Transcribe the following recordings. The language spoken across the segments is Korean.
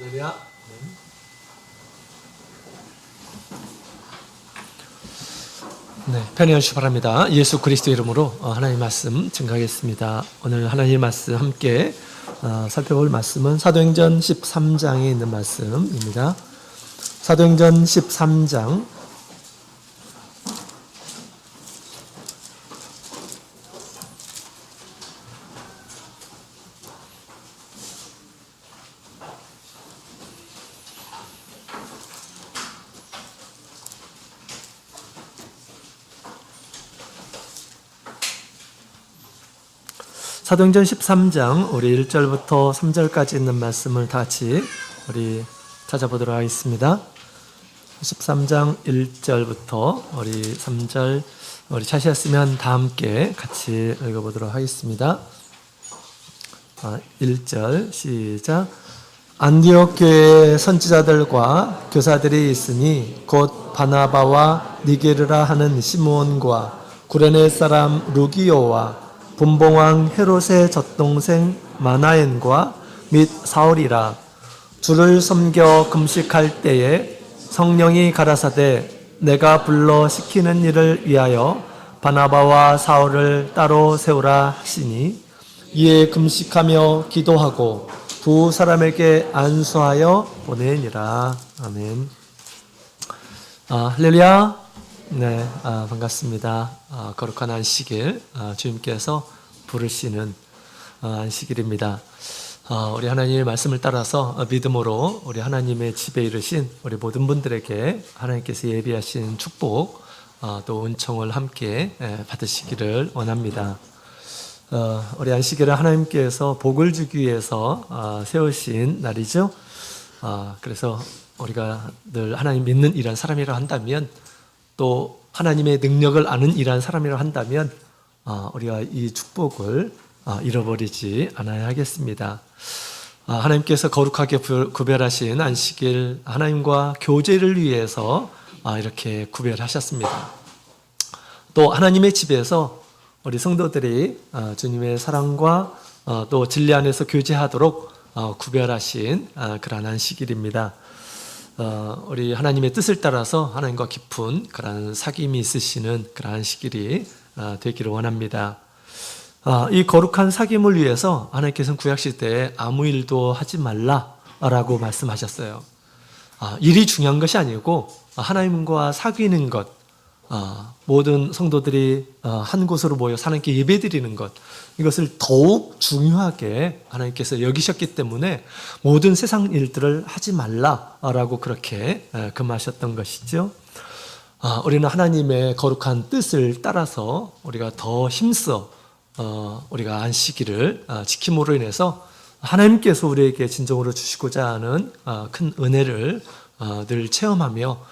할렐루야. 네, 편히 하시기 바랍니다. 예수 그리스도 이름으로 하나님 말씀 증거하겠습니다. 오늘 하나님 말씀 함께 살펴볼 말씀은 사도행전 13장에 있는 말씀입니다. 사도행전 13장 사도행전 13장 우리 1절부터 3절까지 있는 말씀을 다 같이 우리 찾아보도록 하겠습니다. 13장 1절부터 우리 3절 우리 찾으셨으면 다 함께 같이 읽어보도록 하겠습니다. 1절 시작. 안디옥 교회에 선지자들과 교사들이 있으니 곧 바나바와 니게르라 하는 시므온과 구레네 사람 루기오와 분봉왕 헤롯의 젖동생 마나엔과 및 사울이라. 주를 섬겨 금식할 때에 성령이 가라사대 내가 불러 시키는 일을 위하여 바나바와 사울을 따로 세우라 하시니 이에 금식하며 기도하고 두 사람에게 안수하여 보내니라. 아멘. 할렐루야. 네, 반갑습니다. 거룩한 안식일, 주님께서 부르시는 안식일입니다. 우리 하나님의 말씀을 따라서 믿음으로 우리 하나님의 집에 이르신 우리 모든 분들에게 하나님께서 예비하신 축복, 또 은총을 함께 받으시기를 원합니다. 우리 안식일은 하나님께서 복을 주기 위해서 세우신 날이죠. 그래서 우리가 늘 하나님 믿는 이런 사람이라 한다면, 또 하나님의 능력을 아는 이러한 사람이라 한다면 우리가 이 축복을 잃어버리지 않아야 하겠습니다. 하나님께서 거룩하게 구별하신 안식일, 하나님과 교제를 위해서 이렇게 구별하셨습니다. 또 하나님의 집에서 우리 성도들이 주님의 사랑과 또 진리 안에서 교제하도록 구별하신 그러한 안식일입니다. 우리 하나님의 뜻을 따라서 하나님과 깊은 그런 사귐이 있으시는 그러한 시길이 되기를 원합니다. 이 거룩한 사귐을 위해서 하나님께서는 구약시대에 아무 일도 하지 말라라고 말씀하셨어요. 일이 중요한 것이 아니고 하나님과 사귀는 것, 모든 성도들이 한 곳으로 모여 하나님께 예배드리는 것, 이것을 더욱 중요하게 하나님께서 여기셨기 때문에 모든 세상 일들을 하지 말라라고 그렇게 금하셨던 것이죠. 우리는 하나님의 거룩한 뜻을 따라서 우리가 더 힘써 우리가 안식일을 지킴으로 인해서 하나님께서 우리에게 진정으로 주시고자 하는 큰 은혜를 늘 체험하며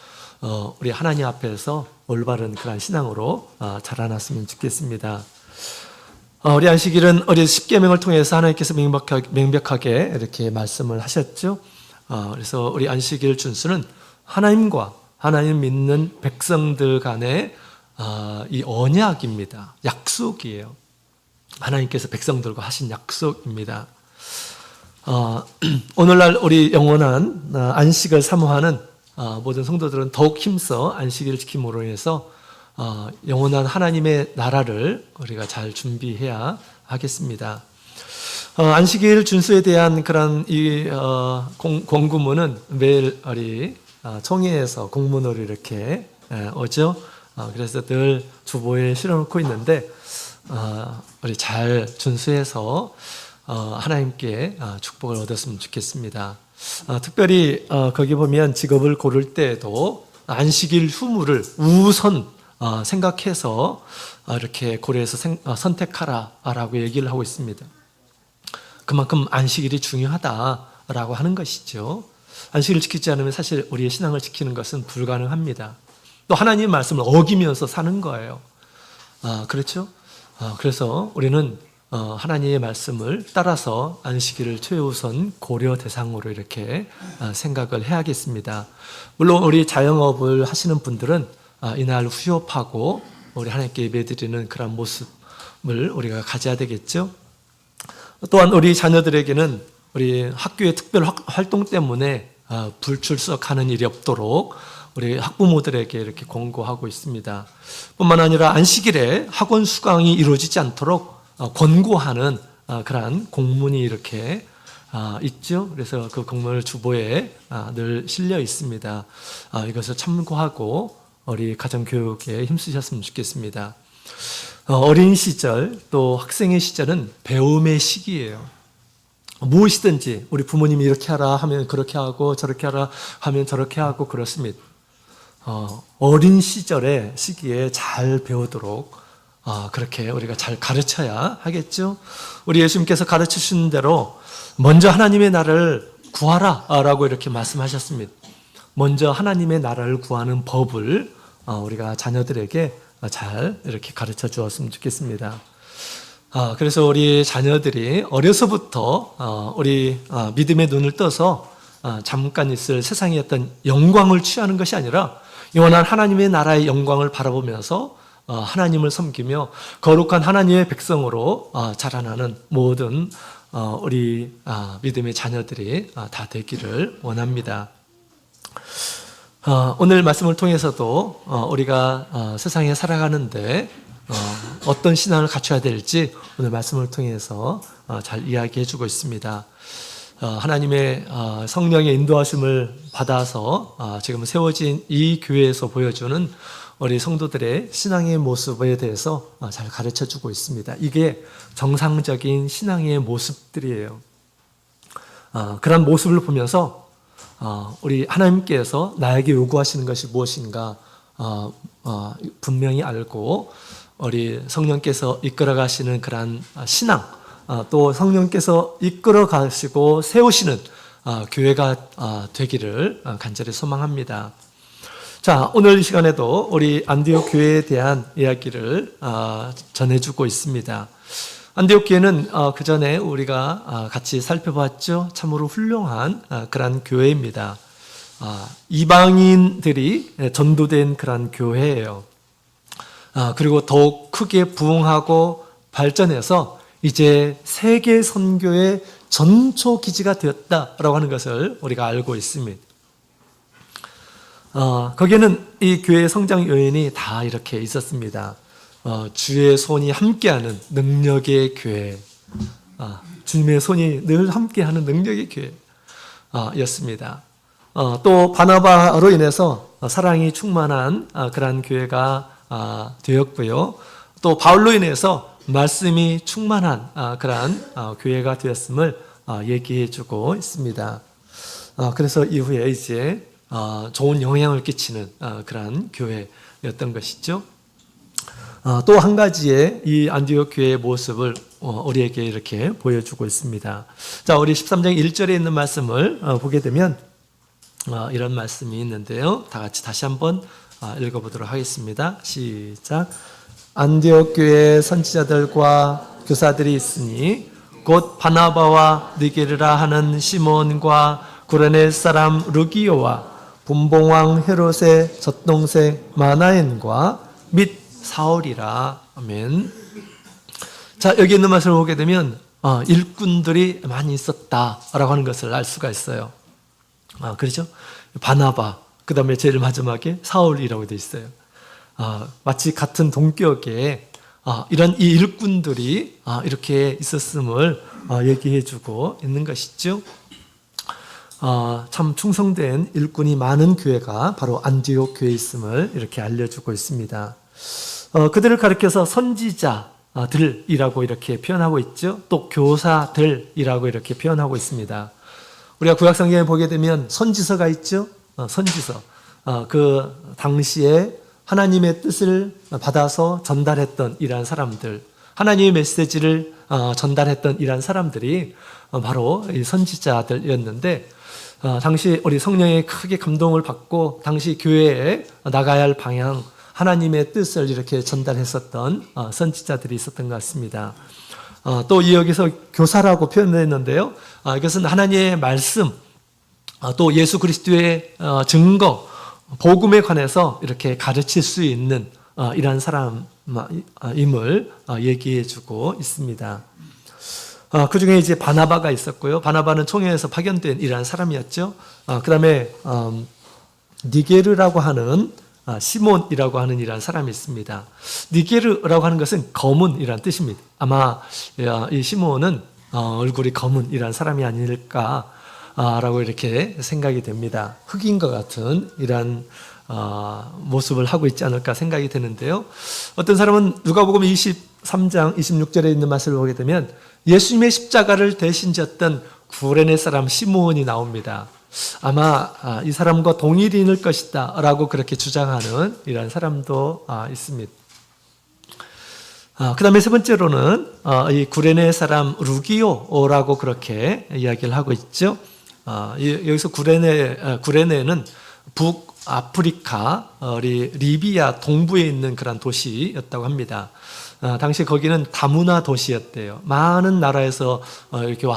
우리 하나님 앞에서 올바른 그런 신앙으로 자라났으면 좋겠습니다. 우리 안식일은 우리 십계명을 통해서 하나님께서 명백하게 이렇게 말씀을 하셨죠. 그래서 우리 안식일 준수는 하나님과 하나님 믿는 백성들 간의 이 언약입니다. 약속이에요. 하나님께서 백성들과 하신 약속입니다. 오늘날 우리 영원한 안식을 사모하는 모든 성도들은 더욱 힘써 안식일을 지킴으로 인해서 영원한 하나님의 나라를 우리가 잘 준비해야 하겠습니다. 안식일 준수에 대한 그런 이 공구문은 매일 우리 총회에서 공문으로 이렇게 오죠. 그래서 늘 주보에 실어놓고 있는데 우리 잘 준수해서 하나님께 축복을 얻었으면 좋겠습니다. 특별히 거기 보면 직업을 고를 때에도 안식일 휴무를 우선 생각해서 이렇게 고려해서 선택하라라고 얘기를 하고 있습니다. 그만큼 안식일이 중요하다라고 하는 것이죠. 안식일을 지키지 않으면 사실 우리의 신앙을 지키는 것은 불가능합니다. 또 하나님의 말씀을 어기면서 사는 거예요. 그렇죠? 그래서 우리는 하나님의 말씀을 따라서 안식일을 최우선 고려 대상으로 이렇게 생각을 해야겠습니다. 물론 우리 자영업을 하시는 분들은 이날 휴업하고 우리 하나님께 예배드리는 그런 모습을 우리가 가져야 되겠죠. 또한 우리 자녀들에게는 우리 학교의 특별 활동 때문에 불출석하는 일이 없도록 우리 학부모들에게 이렇게 권고하고 있습니다. 뿐만 아니라 안식일에 학원 수강이 이루어지지 않도록 권고하는 그러한 공문이 이렇게 있죠. 그래서 그 공문을 주보에 늘 실려 있습니다. 이것을 참고하고 우리 가정교육에 힘쓰셨으면 좋겠습니다. 어린 시절 또 학생의 시절은 배움의 시기예요. 무엇이든지 우리 부모님이 이렇게 하라 하면 그렇게 하고 저렇게 하라 하면 저렇게 하고 그렇습니다. 어린 시기에 잘 배우도록 그렇게 우리가 잘 가르쳐야 하겠죠. 우리 예수님께서 가르쳐 주신 대로 먼저 하나님의 나라를 구하라 라고 이렇게 말씀하셨습니다. 먼저 하나님의 나라를 구하는 법을 우리가 자녀들에게 잘 이렇게 가르쳐 주었으면 좋겠습니다. 그래서 우리 자녀들이 어려서부터 우리 믿음의 눈을 떠서 잠깐 있을 세상의 어떤 영광을 취하는 것이 아니라 영원한 하나님의 나라의 영광을 바라보면서 하나님을 섬기며 거룩한 하나님의 백성으로 자라나는 모든 우리 믿음의 자녀들이 다 되기를 원합니다. 오늘 말씀을 통해서도 우리가 세상에 살아가는데 어떤 신앙을 갖춰야 될지 오늘 말씀을 통해서 잘 이야기해 주고 있습니다. 하나님의 성령의 인도하심을 받아서 지금 세워진 이 교회에서 보여주는 우리 성도들의 신앙의 모습에 대해서 잘 가르쳐 주고 있습니다. 이게 정상적인 신앙의 모습들이에요. 그런 모습을 보면서 우리 하나님께서 나에게 요구하시는 것이 무엇인가 분명히 알고 우리 성령께서 이끌어 가시는 그러한 신앙, 또 성령께서 이끌어 가시고 세우시는 교회가 되기를 간절히 소망합니다. 자, 오늘 이 시간에도 우리 안디옥 교회에 대한 이야기를 전해주고 있습니다. 안디옥 교회는 그 전에 우리가 같이 살펴봤죠. 참으로 훌륭한 그런 교회입니다. 이방인들이 전도된 그런 교회예요. 그리고 더욱 크게 부흥하고 발전해서 이제 세계 선교의 전초 기지가 되었다라고 하는 것을 우리가 알고 있습니다. 거기에는 이 교회의 성장 요인이 다 이렇게 있었습니다. 주의 손이 함께하는 능력의 교회, 주님의 손이 늘 함께하는 능력의 교회였습니다. 또 바나바로 인해서 사랑이 충만한 그러한 교회가 되었고요. 또 바울로 인해서 말씀이 충만한 그러한 교회가 되었음을 얘기해주고 있습니다. 그래서 이후에 이제 좋은 영향을 끼치는 그러한 교회였던 것이죠. 또 한 가지의 이 안디옥 교회의 모습을 우리에게 이렇게 보여주고 있습니다. 자, 우리 13장 1절에 있는 말씀을 보게 되면 이런 말씀이 있는데요. 다 같이 다시 한번 읽어보도록 하겠습니다. 시작. 안디옥 교회 선지자들과 교사들이 있으니 곧 바나바와 느게르라 하는 시몬과 구레네 사람 루기오와 분봉왕 헤롯의 젖동생 마나엔과 및 사울이라. 아멘. 자, 여기 있는 말씀을 보게 되면 일꾼들이 많이 있었다라고 하는 것을 알 수가 있어요. 그렇죠? 바나바, 그 다음에 제일 마지막에 사울이라고 되어 있어요. 마치 같은 동격에 이런 이 일꾼들이 이렇게 있었음을 얘기해주고 있는 것이죠. 참 충성된 일꾼이 많은 교회가 바로 안디옥 교회에 있음을 이렇게 알려주고 있습니다. 그들을 가리켜서 선지자들이라고 이렇게 표현하고 있죠. 또 교사들이라고 이렇게 표현하고 있습니다. 우리가 구약성경에 보게 되면 선지서가 있죠. 선지서. 그 당시에 하나님의 뜻을 받아서 전달했던 이러한 사람들, 하나님의 메시지를 전달했던 이러한 사람들이 바로 이 선지자들이었는데, 당시 우리 성령의 크게 감동을 받고 당시 교회에 나가야 할 방향, 하나님의 뜻을 이렇게 전달했었던 선지자들이 있었던 것 같습니다. 또 여기서 교사라고 표현했는데요. 이것은 하나님의 말씀, 또 예수 그리스도의 증거, 복음에 관해서 이렇게 가르칠 수 있는 이러한 사람임을 얘기해 주고 있습니다. 그 중에 이제 바나바가 있었고요. 바나바는 총회에서 파견된 이라는 사람이었죠. 그 다음에 니게르라고 하는 시몬이라고 하는 이라는 사람이 있습니다. 니게르라고 하는 것은 검은이라는 뜻입니다. 아마 이 시몬은 얼굴이 검은이라는 사람이 아닐까라고 이렇게 생각이 됩니다. 흑인과 같은 이런 모습을 하고 있지 않을까 생각이 되는데요. 어떤 사람은 누가복음 23장 26절에 있는 말씀을 보게 되면 예수님의 십자가를 대신 졌던 구레네 사람 시므온이 나옵니다. 아마 이 사람과 동일인일 것이다 라고 그렇게 주장하는 이런 사람도 있습니다. 그 다음에 세 번째로는 이 구레네 사람 루기오라고 그렇게 이야기를 하고 있죠. 여기서 구레네는 북아프리카 리비아 동부에 있는 그런 도시였다고 합니다. 당시 거기는 다문화 도시였대요. 많은 나라에서 이렇게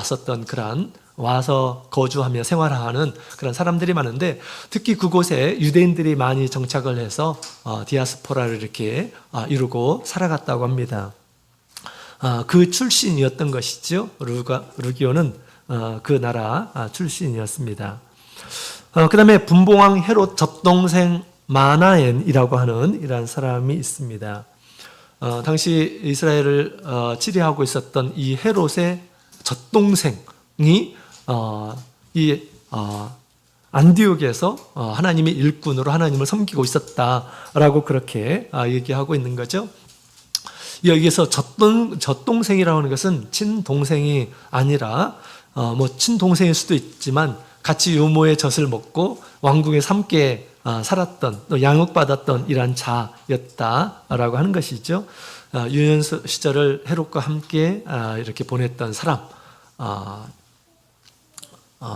와서 거주하며 생활하는 그런 사람들이 많은데, 특히 그곳에 유대인들이 많이 정착을 해서 디아스포라를 이렇게 이루고 살아갔다고 합니다. 그 출신이었던 것이죠. 루기오는 그 나라 출신이었습니다. 그 다음에 분봉왕 헤롯 젖동생 마나엔이라고 하는 이러한 사람이 있습니다. 당시 이스라엘을 치리하고 있었던 이 헤롯의 젖동생이 안디옥에서 하나님의 일꾼으로 하나님을 섬기고 있었다라고 그렇게 얘기하고 있는 거죠. 여기에서 젖동생이라고 하는 것은 친동생이 아니라 친동생일 수도 있지만 같이 유모의 젖을 먹고 왕궁에서 함께 살았던, 또 양육받았던 이러한 자였다라고 하는 것이죠. 유년 시절을 헤롯과 함께 이렇게 보냈던 사람,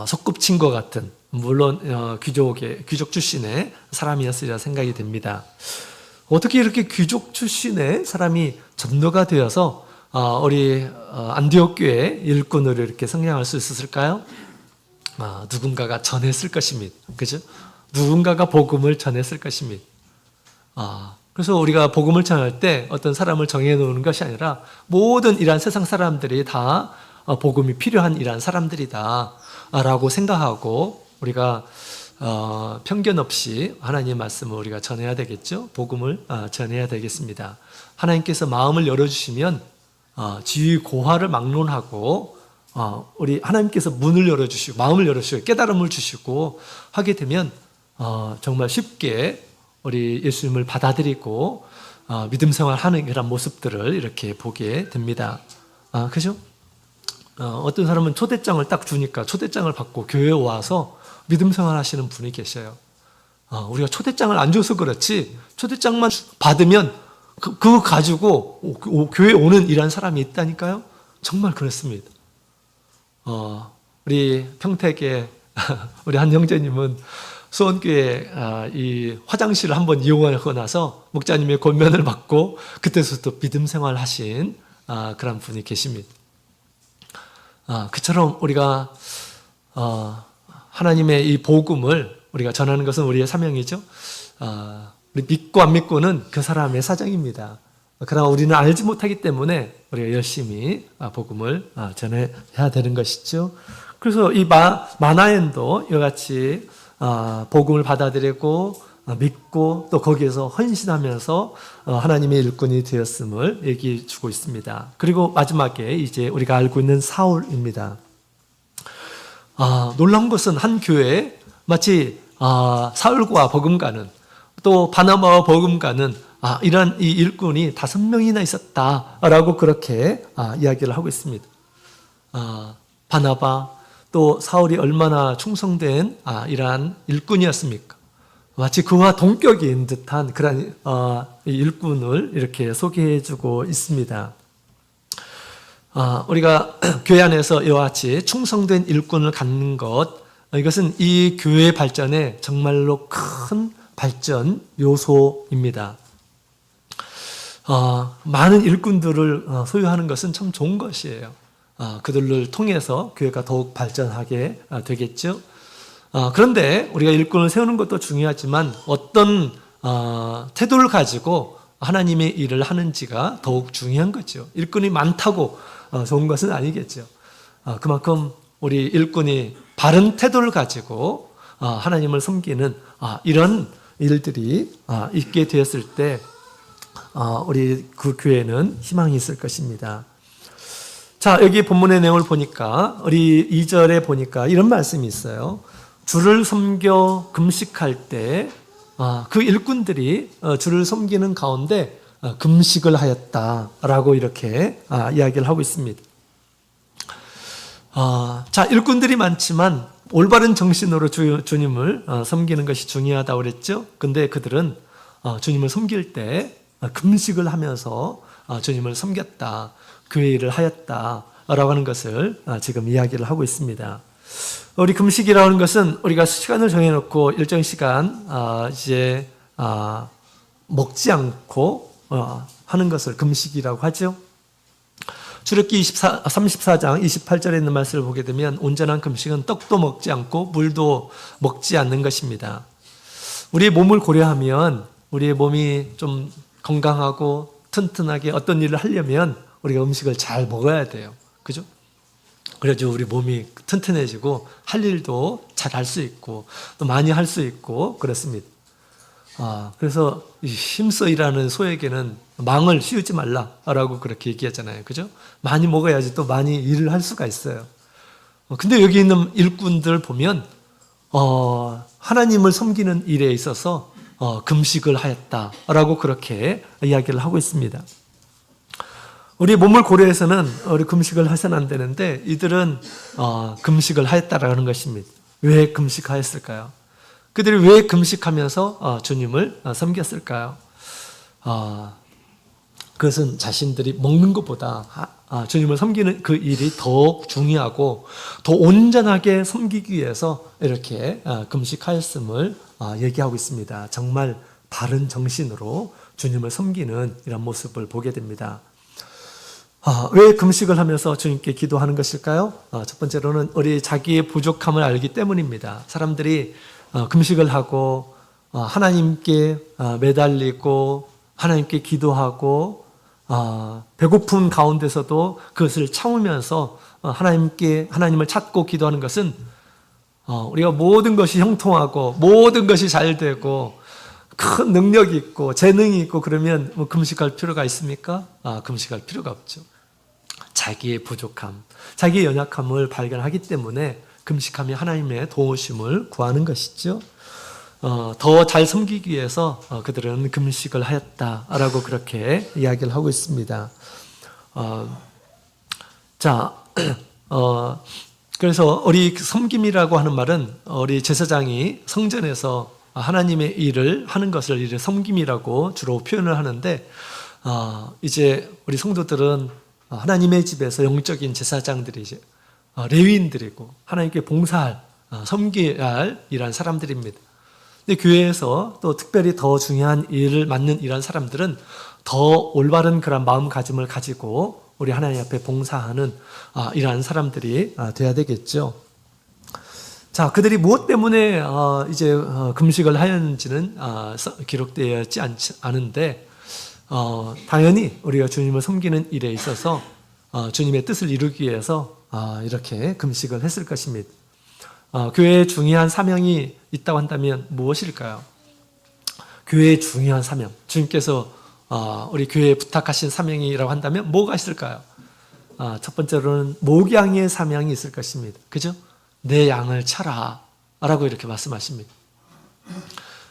소꿉친구 같은, 물론 귀족 출신의 사람이었으리라 생각이 됩니다. 어떻게 이렇게 귀족 출신의 사람이 전도가 되어서 우리 안디옥 교회 일꾼으로 이렇게 성장할 수 있었을까요? 누군가가 전했을 것입니다. 그죠? 누군가가 복음을 전했을 것입니다. 그래서 우리가 복음을 전할 때 어떤 사람을 정해놓는 것이 아니라 모든 이러한 세상 사람들이 다 복음이 필요한 이러한 사람들이다 라고 생각하고 우리가 편견 없이 하나님의 말씀을 우리가 전해야 되겠죠. 복음을 전해야 되겠습니다. 하나님께서 마음을 열어주시면 지위고하를 막론하고 우리 하나님께서 문을 열어주시고 마음을 열어주시고 깨달음을 주시고 하게 되면 정말 쉽게 우리 예수님을 받아들이고 믿음 생활하는 그런 모습들을 이렇게 보게 됩니다. 그죠? 어떤 사람은 초대장을 딱 주니까 초대장을 받고 교회에 와서 믿음 생활하시는 분이 계셔요. 우리가 초대장을 안 줘서 그렇지 초대장만 받으면 그거 가지고 교회에 오는 이런 사람이 있다니까요. 정말 그렇습니다. 우리 평택에 우리 한 형제님은 수원교회 이 화장실을 한번 이용하고 나서 목자님의 권면을 받고 그때서부터 믿음 생활하신 그런 분이 계십니다. 그처럼 우리가 하나님의 이 복음을 우리가 전하는 것은 우리의 사명이죠. 우리 믿고 안 믿고는 그 사람의 사정입니다. 그러나 우리는 알지 못하기 때문에 우리가 열심히 복음을 전해야 되는 것이죠. 그래서 이 마나엔도 이와 같이 복음을 받아들이고 믿고 또 거기에서 헌신하면서 하나님의 일꾼이 되었음을 얘기해 주고 있습니다. 그리고 마지막에 이제 우리가 알고 있는 사울입니다. 놀라운 것은 한 교회에 마치 사울과 버금가는 또 바나바와 버금가는 이런 이 일꾼이 5명이나 있었다라고 그렇게 이야기를 하고 있습니다. 바나바 또 사울이 얼마나 충성된 이러한 일꾼이었습니까? 마치 그와 동격인 듯한 그런 일꾼을 이렇게 소개해주고 있습니다. 우리가 교회 안에서 이와 같이 충성된 일꾼을 갖는 것, 이것은 이 교회 발전에 정말로 큰 발전 요소입니다. 많은 일꾼들을 소유하는 것은 참 좋은 것이에요. 그들을 통해서 교회가 더욱 발전하게 되겠죠. 그런데 우리가 일꾼을 세우는 것도 중요하지만 어떤 태도를 가지고 하나님의 일을 하는지가 더욱 중요한 거죠. 일꾼이 많다고 좋은 것은 아니겠죠. 그만큼 우리 일꾼이 바른 태도를 가지고 하나님을 섬기는 이런 일들이 있게 되었을 때 우리 그 교회는 희망이 있을 것입니다. 자, 여기 본문의 내용을 보니까 우리 2절에 보니까 이런 말씀이 있어요. 주를 섬겨 금식할 때 그 일꾼들이 주를 섬기는 가운데 금식을 하였다라고 이렇게 이야기를 하고 있습니다. 자, 일꾼들이 많지만 올바른 정신으로 주님을 섬기는 것이 중요하다고 그랬죠. 근데 그들은 주님을 섬길 때 금식을 하면서 주님을 섬겼다, 교회 일을 하였다라고 하는 것을 지금 이야기를 하고 있습니다. 우리 금식이라는 것은 우리가 시간을 정해놓고 일정 시간 이제 먹지 않고 하는 것을 금식이라고 하죠. 출애굽기 34장 28절에 있는 말씀을 보게 되면 온전한 금식은 떡도 먹지 않고 물도 먹지 않는 것입니다. 우리의 몸을 고려하면 우리의 몸이 좀 건강하고 튼튼하게 어떤 일을 하려면 우리가 음식을 잘 먹어야 돼요. 그죠? 그래야지 우리 몸이 튼튼해지고 할 일도 잘 할 수 있고 또 많이 할 수 있고 그렇습니다. 그래서 힘써 일하는 소에게는 망을 씌우지 말라라고 그렇게 얘기하잖아요. 그죠? 많이 먹어야지 또 많이 일을 할 수가 있어요. 근데 여기 있는 일꾼들 보면 하나님을 섬기는 일에 있어서 금식을 하였다라고 그렇게 이야기를 하고 있습니다. 우리 몸을 고려해서는 우리 금식을 해서는 안 되는데 이들은 금식을 하였다라는 것입니다. 왜 금식하였을까요? 그들이 왜 금식하면서 주님을 섬겼을까요? 그것은 자신들이 먹는 것보다 주님을 섬기는 그 일이 더 중요하고 더 온전하게 섬기기 위해서 이렇게 금식하였음을 얘기하고 있습니다. 정말 바른 정신으로 주님을 섬기는 이런 모습을 보게 됩니다. 왜 금식을 하면서 주님께 기도하는 것일까요? 첫 번째로는 우리 자기의 부족함을 알기 때문입니다. 사람들이 금식을 하고 하나님께 매달리고 하나님께 기도하고 배고픈 가운데서도 그것을 참으면서 하나님을 찾고 기도하는 것은 우리가 모든 것이 형통하고 모든 것이 잘 되고 큰 능력이 있고 재능이 있고 그러면 금식할 필요가 있습니까? 금식할 필요가 없죠. 자기의 부족함, 자기의 연약함을 발견하기 때문에 금식하며 하나님의 도우심을 구하는 것이죠. 더 잘 섬기기 위해서 그들은 금식을 하였다라고 그렇게 이야기를 하고 있습니다. 그래서 우리 섬김이라고 하는 말은 우리 제사장이 성전에서 하나님의 일을 하는 것을 이제 섬김이라고 주로 표현을 하는데 이제 우리 성도들은 하나님의 집에서 영적인 제사장들이 이제 레위인들이고 하나님께 봉사할 섬겨야 할 이런 사람들입니다. 근데 교회에서 또 특별히 더 중요한 일을 맡는 이런 사람들은 더 올바른 그런 마음가짐을 가지고 우리 하나님 앞에 봉사하는 이러한 사람들이 돼야 되겠죠. 자, 그들이 무엇 때문에 이제 금식을 하였는지는 기록되어 있지 않은데 당연히 우리가 주님을 섬기는 일에 있어서 주님의 뜻을 이루기 위해서 이렇게 금식을 했을 것입니다. 교회에 중요한 사명이 있다고 한다면 무엇일까요? 교회의 중요한 사명, 주님께서 우리 교회에 부탁하신 사명이라고 한다면 뭐가 있을까요? 첫 번째로는 목양의 사명이 있을 것입니다. 그죠? 내 양을 쳐라 라고 이렇게 말씀하십니다.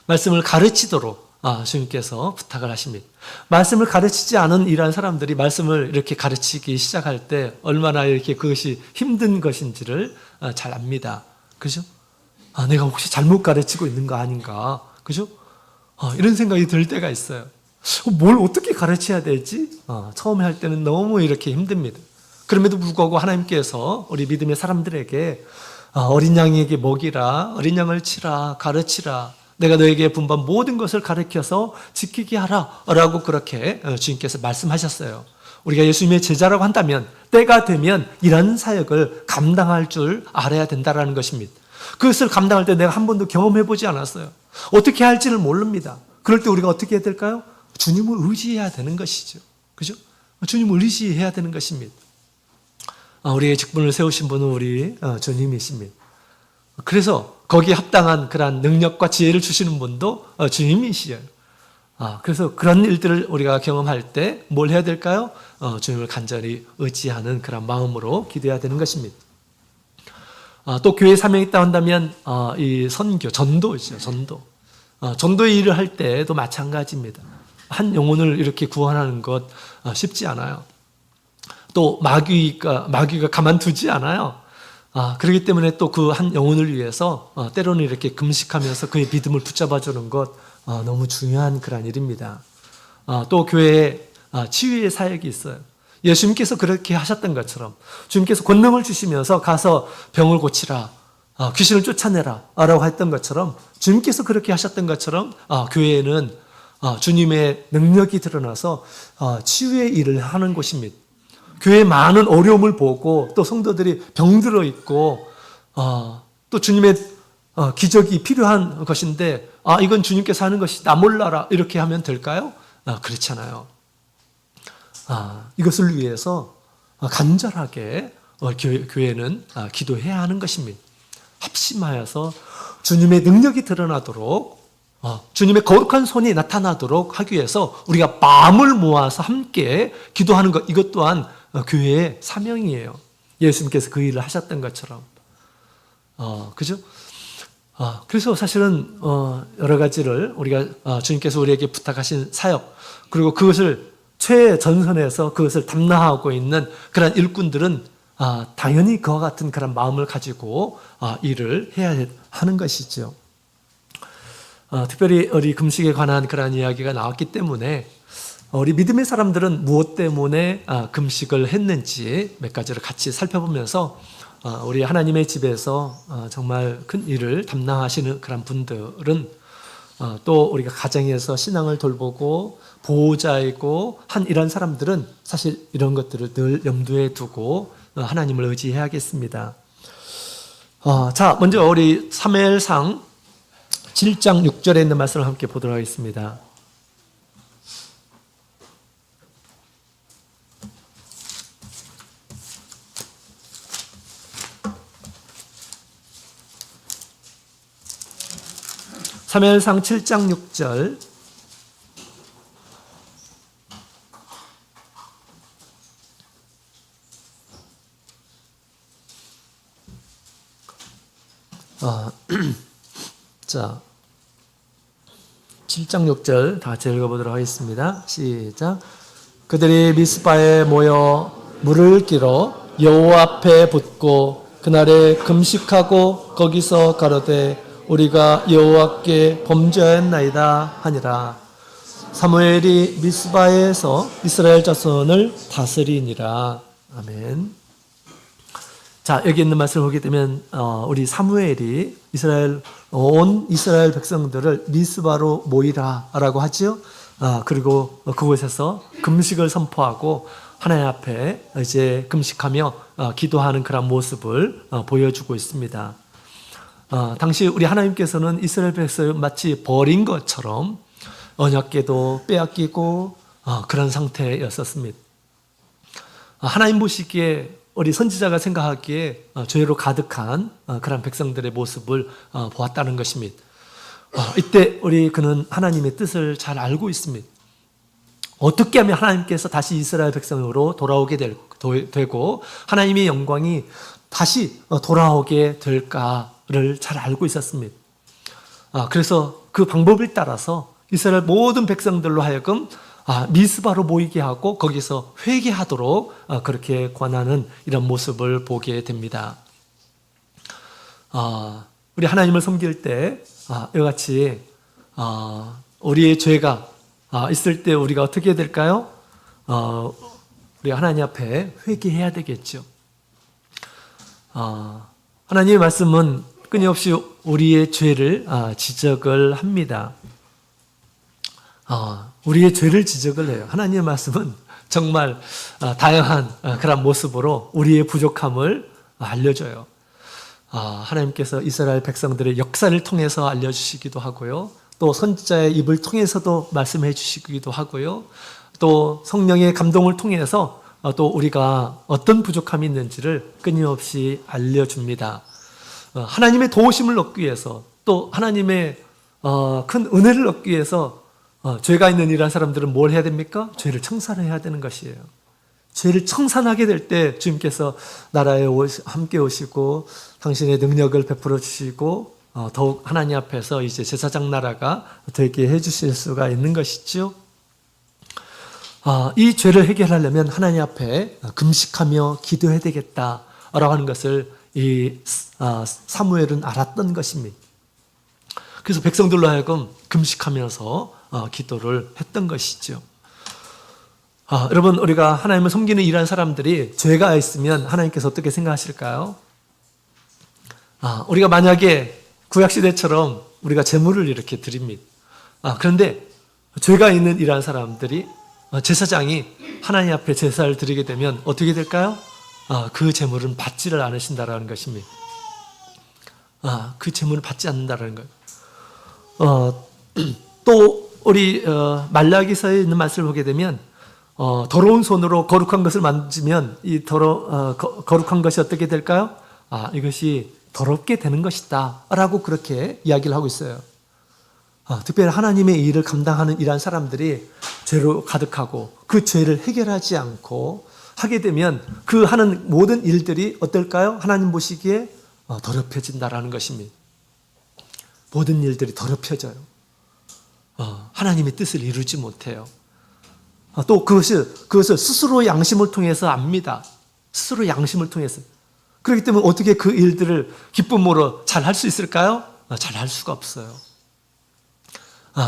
말씀을 가르치도록 주님께서 부탁을 하십니다. 말씀을 가르치지 않은 이러한 사람들이 말씀을 이렇게 가르치기 시작할 때 얼마나 이렇게 그것이 힘든 것인지를 잘 압니다. 그죠? 내가 혹시 잘못 가르치고 있는 거 아닌가? 그죠? 이런 생각이 들 때가 있어요. 뭘 어떻게 가르쳐야 되지? 처음에 할 때는 너무 이렇게 힘듭니다. 그럼에도 불구하고 하나님께서 우리 믿음의 사람들에게 어린 양에게 먹이라, 어린 양을 치라, 가르치라, 내가 너에게 분반 모든 것을 가르쳐서 지키게 하라 라고 그렇게 주님께서 말씀하셨어요. 우리가 예수님의 제자라고 한다면 때가 되면 이런 사역을 감당할 줄 알아야 된다는 것입니다. 그것을 감당할 때 내가 한 번도 경험해보지 않았어요. 어떻게 할지를 모릅니다. 그럴 때 우리가 어떻게 해야 될까요? 주님을 의지해야 되는 것이죠. 그죠? 주님을 의지해야 되는 것입니다. 우리의 직분을 세우신 분은 우리 주님이십니다. 그래서 거기에 합당한 그러한 능력과 지혜를 주시는 분도 주님이시에요. 그래서 그런 일들을 우리가 경험할 때 뭘 해야 될까요? 주님을 간절히 의지하는 그런 마음으로 기도해야 되는 것입니다. 또 교회 사명이 있다 한다면 이 선교, 전도죠. 전도의 일을 할 때도 마찬가지입니다. 한 영혼을 이렇게 구원하는 것 쉽지 않아요. 또 마귀가 가만두지 않아요. 그렇기 때문에 또 그 한 영혼을 위해서 때로는 이렇게 금식하면서 그의 믿음을 붙잡아주는 것 너무 중요한 그런 일입니다. 또 교회에 치유의 사역이 있어요. 예수님께서 그렇게 하셨던 것처럼 주님께서 권능을 주시면서 가서 병을 고치라, 귀신을 쫓아내라 라고 했던 것처럼 주님께서 그렇게 하셨던 것처럼 교회에는 주님의 능력이 드러나서 치유의 일을 하는 곳입니다. 교회에 많은 어려움을 보고 또 성도들이 병들어 있고 또 주님의 기적이 필요한 것인데 이건 주님께서 하는 것이 나 몰라라 이렇게 하면 될까요? 그렇잖아요. 이것을 위해서 간절하게 교회는 기도해야 하는 것입니다. 합심하여서 주님의 능력이 드러나도록 주님의 거룩한 손이 나타나도록 하기 위해서 우리가 마음을 모아서 함께 기도하는 것, 이것 또한 교회의 사명이에요. 예수님께서 그 일을 하셨던 것처럼. 그죠? 그래서 사실은 여러 가지를 우리가 주님께서 우리에게 부탁하신 사역, 그리고 그것을 최전선에서 그것을 담당하고 있는 그런 일꾼들은 당연히 그와 같은 그런 마음을 가지고 일을 해야 하는 것이죠. 특별히 우리 금식에 관한 그런 이야기가 나왔기 때문에 우리 믿음의 사람들은 무엇 때문에 금식을 했는지 몇 가지를 같이 살펴보면서 우리 하나님의 집에서 정말 큰 일을 담당하시는 그런 분들은 또 우리가 가정에서 신앙을 돌보고 보호자이고 한 이런 사람들은 사실 이런 것들을 늘 염두에 두고 하나님을 의지해야겠습니다. 자, 먼저 우리 사무엘상 7장 6절에 있는 말씀을 함께 보도록 하겠습니다. 사무엘상 7장 6절. 자, 7장 6절 다 같이 읽어보도록 하겠습니다. 시작. 그들이 미스바에 모여 물을 끼러 여호와 앞에 붓고 그날에 금식하고 거기서 가로되 우리가 여호와께 범죄하였나이다 하니라. 사무엘이 미스바에서 이스라엘 자손을 다스리니라. 아멘. 자, 여기 있는 말씀을 보게 되면 우리 사무엘이 온 이스라엘 백성들을 미스바로 모이라라고 하죠. 그리고 그곳에서 금식을 선포하고 하나님 앞에 이제 금식하며 기도하는 그런 모습을 보여주고 있습니다. 당시 우리 하나님께서는 이스라엘 백성을 마치 버린 것처럼 언약궤도 빼앗기고 그런 상태였었습니다. 하나님 보시기에 우리 선지자가 생각하기에 죄로 가득한 그런 백성들의 모습을 보았다는 것입니다. 이때 그는 하나님의 뜻을 잘 알고 있습니다. 어떻게 하면 하나님께서 다시 이스라엘 백성으로 돌아오게 되고 하나님의 영광이 다시 돌아오게 될까를 잘 알고 있었습니다. 그래서 그 방법을 따라서 이스라엘 모든 백성들로 하여금 미스바로 모이게 하고 거기서 회개하도록 그렇게 권하는 이런 모습을 보게 됩니다. 우리 하나님을 섬길 때 이와 같이 우리의 죄가 있을 때 우리가 어떻게 해야 될까요? 우리 하나님 앞에 회개해야 되겠죠. 하나님의 말씀은 끊임없이 우리의 죄를 지적을 합니다. 우리의 죄를 지적을 해요. 하나님의 말씀은 정말 다양한 그런 모습으로 우리의 부족함을 알려줘요. 하나님께서 이스라엘 백성들의 역사를 통해서 알려주시기도 하고요. 또 선지자의 입을 통해서도 말씀해 주시기도 하고요. 또 성령의 감동을 통해서 또 우리가 어떤 부족함이 있는지를 끊임없이 알려줍니다. 하나님의 도우심을 얻기 위해서 또 하나님의 큰 은혜를 얻기 위해서 죄가 있는 이러한 사람들은 뭘 해야 됩니까? 죄를 청산해야 되는 것이에요. 죄를 청산하게 될 때 주님께서 나라에 함께 오시고 당신의 능력을 베풀어 주시고 더욱 하나님 앞에서 이제 제사장 나라가 되게 해주실 수가 있는 것이죠. 이 죄를 해결하려면 하나님 앞에 금식하며 기도해야 되겠다라고 하는 것을 이 사무엘은 알았던 것입니다. 그래서 백성들로 하여금 금식하면서 기도를 했던 것이죠. 여러분, 우리가 하나님을 섬기는 이러한 사람들이 죄가 있으면 하나님께서 어떻게 생각하실까요? 우리가 만약에 구약시대처럼 우리가 제물을 이렇게 드립니다. 그런데 죄가 있는 이러한 사람들이 제사장이 하나님 앞에 제사를 드리게 되면 어떻게 될까요? 그 제물은 받지를 않으신다라는 것입니다. 그 제물을 받지 않는다라는 거예요. 또 우리 말라기서에 있는 말씀을 보게 되면 더러운 손으로 거룩한 것을 만지면 이 거룩한 것이 어떻게 될까요? 이것이 더럽게 되는 것이다 라고 그렇게 이야기를 하고 있어요. 특별히 하나님의 일을 감당하는 이러한 사람들이 죄로 가득하고 그 죄를 해결하지 않고 하게 되면 그 하는 모든 일들이 어떨까요? 하나님 보시기에 더럽혀진다라는 것입니다. 모든 일들이 더럽혀져요. 하나님의 뜻을 이루지 못해요. 또 그것을 스스로 양심을 통해서 압니다. 스스로 양심을 통해서. 그렇기 때문에 어떻게 그 일들을 기쁨으로 잘 할 수 있을까요? 잘 할 수가 없어요.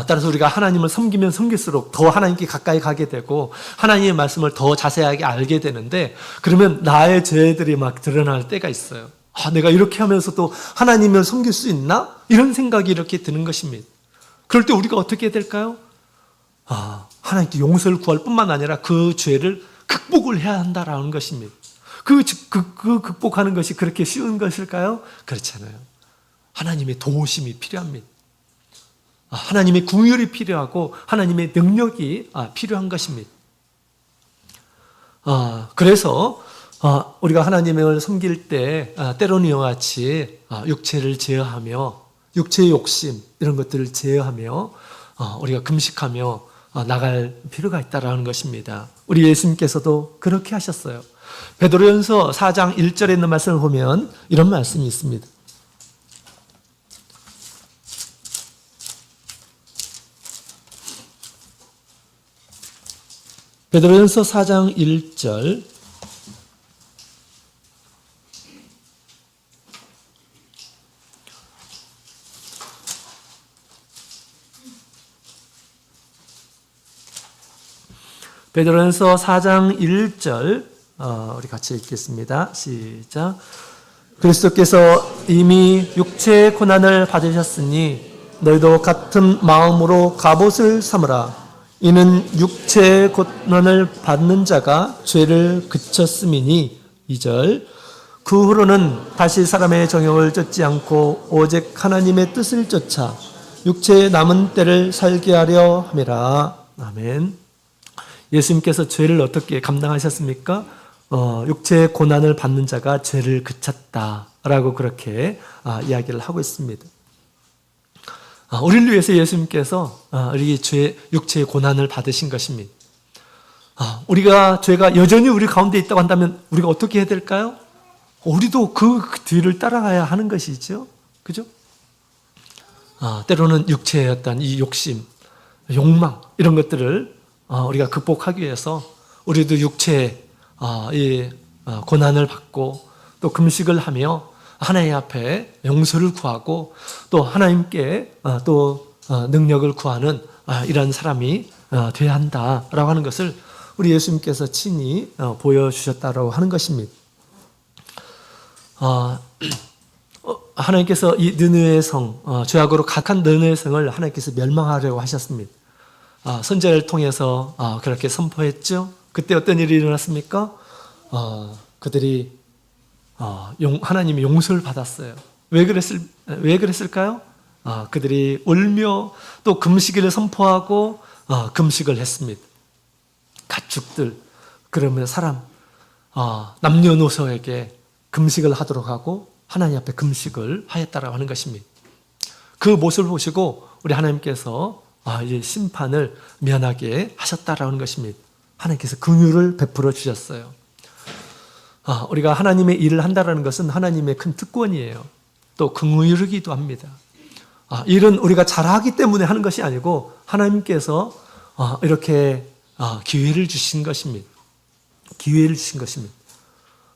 따라서 우리가 하나님을 섬기면 섬길수록 더 하나님께 가까이 가게 되고 하나님의 말씀을 더 자세하게 알게 되는데 그러면 나의 죄들이 막 드러날 때가 있어요. 내가 이렇게 하면서도 하나님을 섬길 수 있나? 이런 생각이 이렇게 드는 것입니다. 그럴 때 우리가 어떻게 해야 될까요? 하나님께 용서를 구할 뿐만 아니라 그 죄를 극복을 해야 한다라는 것입니다. 그 극복하는 것이 그렇게 쉬운 것일까요? 그렇지 않아요. 하나님의 도우심이 필요합니다. 하나님의 긍휼이 필요하고 하나님의 능력이 필요한 것입니다. 그래서 우리가 하나님을 섬길 때 때로는 이와 같이 육체를 제어하며 육체의 욕심 이런 것들을 제어하며 우리가 금식하며 나갈 필요가 있다라는 것입니다. 우리 예수님께서도 그렇게 하셨어요. 베드로전서 4장 1절에 있는 말씀을 보면 이런 말씀이 있습니다. 베드로전서 4장 1절 베드로전서 4장 1절 우리 같이 읽겠습니다. 시작. 그리스도께서 이미 육체의 고난을 받으셨으니 너희도 같은 마음으로 갑옷을 삼으라. 이는 육체의 고난을 받는 자가 죄를 그쳤음이니 2절. 그 후로는 다시 사람의 정욕을 쫓지 않고 오직 하나님의 뜻을 쫓아 육체의 남은 때를 살게 하려 함이라. 아멘. 예수님께서 죄를 어떻게 감당하셨습니까? 육체의 고난을 받는 자가 죄를 그쳤다라고 그렇게 이야기를 하고 있습니다. 우리를 위해서 예수님께서 우리 육체의 고난을 받으신 것입니다. 우리가 죄가 여전히 우리 가운데 있다고 한다면 우리가 어떻게 해야 될까요? 우리도 그 뒤를 따라가야 하는 것이죠. 그죠? 때로는 육체의 어떤 이 욕심, 욕망 이런 것들을 우리가 극복하기 위해서 우리도 육체의 이 고난을 받고 또 금식을 하며 하나님 앞에 용서를 구하고 또 하나님께 또 능력을 구하는 이런 사람이 되어야 한다라고 하는 것을 우리 예수님께서 친히 보여주셨다고 하는 것입니다. 하나님께서 이 느느웨의 성, 죄악으로 각한 느느웨의 성을 하나님께서 멸망하려고 하셨습니다. 선지자를 통해서 그렇게 선포했죠. 그때 어떤 일이 일어났습니까? 그들이 하나님의 용서를 받았어요. 왜 그랬을까요? 그들이 울며 또 금식일을 선포하고 금식을 했습니다. 가축들, 그러면 사람, 남녀노소에게 금식을 하도록 하고 하나님 앞에 금식을 하였다라고 하는 것입니다. 그 모습을 보시고 우리 하나님께서 이제 심판을 면하게 하셨다라는 것입니다. 하나님께서 긍휼을 베풀어 주셨어요. 우리가 하나님의 일을 한다는 것은 하나님의 큰 특권이에요. 또 긍휼이기도 합니다. 일은 우리가 잘하기 때문에 하는 것이 아니고 하나님께서 이렇게 기회를 주신 것입니다. 기회를 주신 것입니다.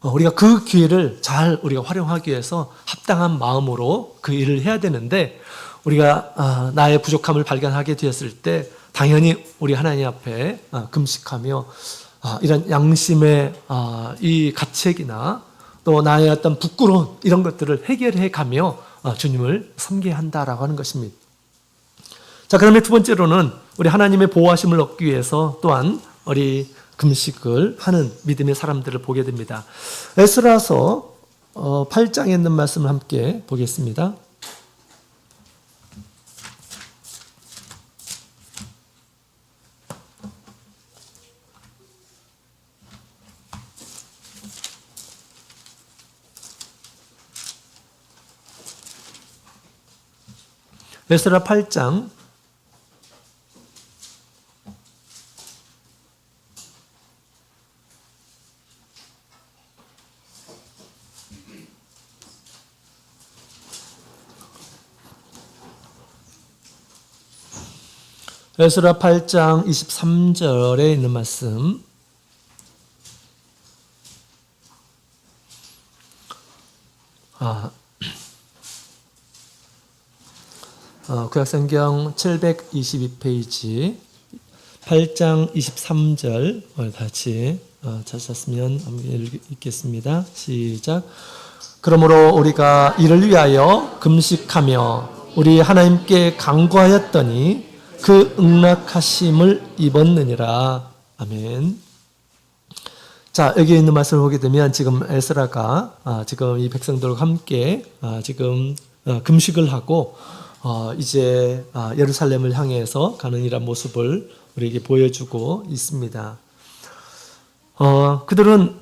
우리가 그 기회를 잘 우리가 활용하기 위해서 합당한 마음으로 그 일을 해야 되는데 우리가 나의 부족함을 발견하게 되었을 때 당연히 우리 하나님 앞에 금식하며 이런 양심의 이 가책이나 또 나의 어떤 부끄러운 이런 것들을 해결해 가며 주님을 섬겨야 한다라고 하는 것입니다. 자, 그러면 두 번째로는 우리 하나님의 보호하심을 얻기 위해서 또한 우리 금식을 하는 믿음의 사람들을 보게 됩니다. 에스라서 8장에 있는 말씀을 함께 보겠습니다. 에스라 8장 23절에 있는 말씀. 구약성경 722페이지 8장 23절 같이 찾으셨으면 읽겠습니다. 시작. 그러므로 우리가 이를 위하여 금식하며 우리 하나님께 간구하였더니 그 응낙하심을 입었느니라. 아멘. 자, 여기 있는 말씀을 보게 되면 지금 에스라가 지금 이 백성들과 함께 지금 금식을 하고 이제 예루살렘을 향해서 가는 이런 모습을 우리에게 보여주고 있습니다. 그들은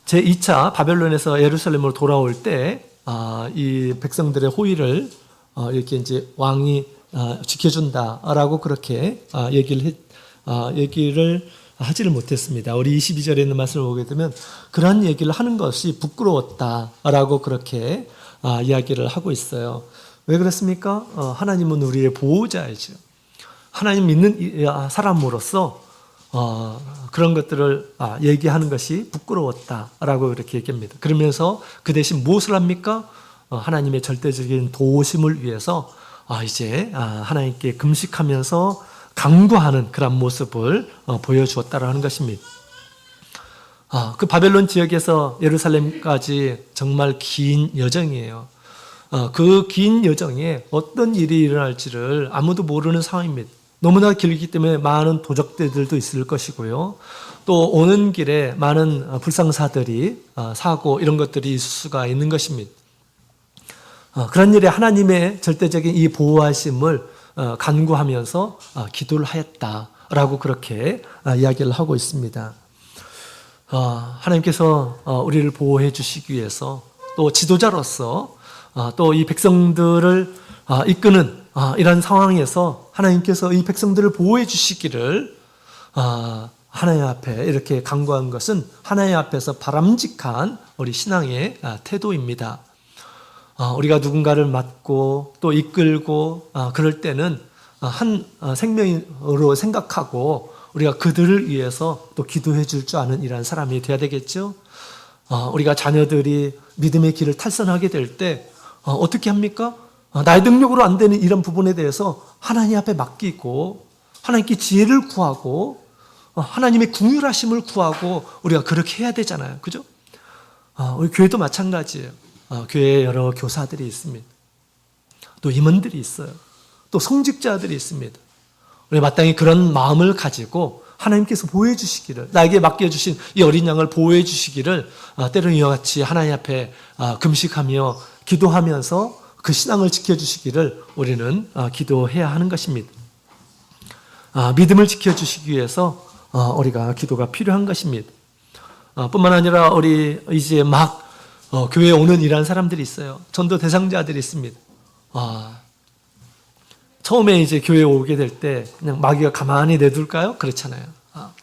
제2차 바벨론에서 예루살렘으로 돌아올 때 이 백성들의 호의를 이렇게 이제 왕이 지켜준다라고 그렇게 얘기를 하지를 못했습니다. 우리 22절에 있는 말씀을 보게 되면 그러한 얘기를 하는 것이 부끄러웠다라고 그렇게 이야기를 하고 있어요. 왜 그렇습니까? 하나님은 우리의 보호자이죠. 하나님 믿는 사람으로서 그런 것들을 얘기하는 것이 부끄러웠다라고 그렇게 얘기합니다. 그러면서 그 대신 무엇을 합니까? 하나님의 절대적인 도우심을 위해서 이제 하나님께 금식하면서 간구하는 그런 모습을 보여주었다라는 것입니다. 그 바벨론 지역에서 예루살렘까지 정말 긴 여정이에요. 그 긴 여정에 어떤 일이 일어날지를 아무도 모르는 상황입니다. 너무나 길기 때문에 많은 도적들도 있을 것이고요. 또 오는 길에 많은 불상사들이 사고 이런 것들이 있을 수가 있는 것입니다. 그런 일에 하나님의 절대적인 이 보호하심을 간구하면서 기도를 하였다라고 그렇게 이야기를 하고 있습니다. 하나님께서 우리를 보호해 주시기 위해서 또 지도자로서 또 이 백성들을 이끄는 이런 상황에서 하나님께서 이 백성들을 보호해 주시기를 하나님 앞에 이렇게 간구한 것은 하나님 앞에서 바람직한 우리 신앙의 태도입니다. 우리가 누군가를 맡고 또 이끌고 그럴 때는 한 생명으로 생각하고 우리가 그들을 위해서 또 기도해 줄 줄 아는 이러한 사람이 되어야 되겠죠. 우리가 자녀들이 믿음의 길을 탈선하게 될 때 어떻게 합니까? 나의 능력으로 안 되는 이런 부분에 대해서 하나님 앞에 맡기고 하나님께 지혜를 구하고 하나님의 긍휼하심을 구하고 우리가 그렇게 해야 되잖아요. 그죠? 우리 교회도 마찬가지예요. 교회에 여러 교사들이 있습니다. 또 임원들이 있어요. 또 성직자들이 있습니다. 우리 마땅히 그런 마음을 가지고 하나님께서 보호해 주시기를, 나에게 맡겨주신 이 어린 양을 보호해 주시기를 때로는 이와 같이 하나님 앞에 금식하며 기도하면서 그 신앙을 지켜주시기를 우리는 기도해야 하는 것입니다. 믿음을 지켜주시기 위해서 우리가 기도가 필요한 것입니다. 뿐만 아니라 우리 이제 막 교회에 오는 이런 사람들이 있어요. 전도 대상자들이 있습니다. 처음에 이제 교회에 오게 될 때 그냥 마귀가 가만히 내둘까요? 그렇잖아요.